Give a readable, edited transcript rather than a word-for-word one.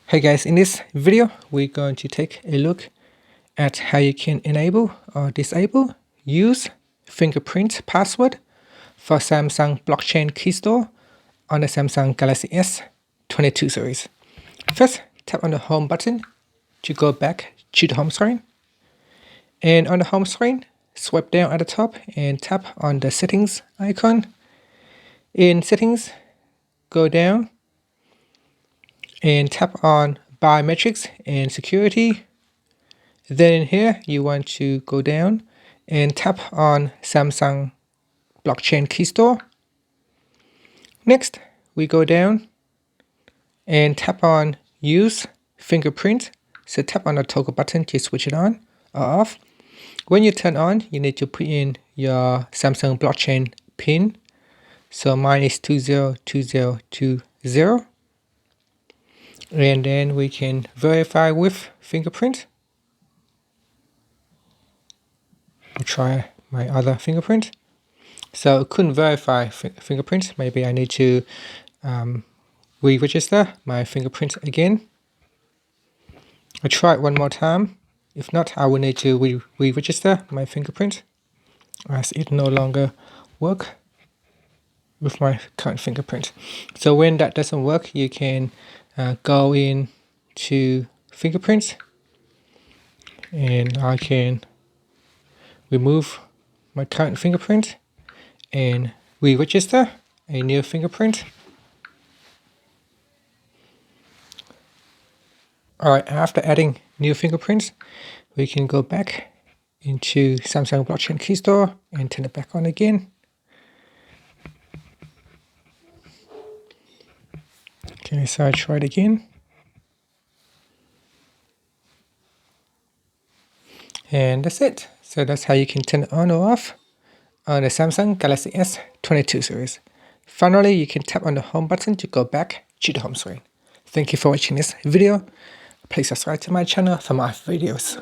Hey guys, in this video we're going to take a look at how you can enable or disable use fingerprint password for Samsung Blockchain Keystore on the Samsung Galaxy S22 series. First, tap on the home button to go back to the home screen. And on the home screen, swipe down at the top and tap on the settings icon. In settings, go down and tap on biometrics and security. Then in here you want to go down and tap on Samsung Blockchain Keystore. Next we go down and tap on use fingerprint. So tap on the toggle button to switch it on or off. When you turn on, you need to put in your Samsung blockchain pin. So mine is 202020. And then we can verify with fingerprint. I'll try my other fingerprint. So couldn't verify fingerprint. Maybe I need to re-register my fingerprint again. I'll try it one more time. If not, I will need to re-register my fingerprint as it no longer works with my current fingerprint. So when that doesn't work, you can go in to fingerprints and I can remove my current fingerprint and re-register a new fingerprint. Alright, after adding new fingerprints, we can go back into Samsung Blockchain Keystore and turn it back on again. Okay, so I try it again. And that's it. So that's how you can turn it on or off on the Samsung Galaxy S22 series. Finally, you can tap on the home button to go back to the home screen. Thank you for watching this video. Please subscribe to my channel for more videos.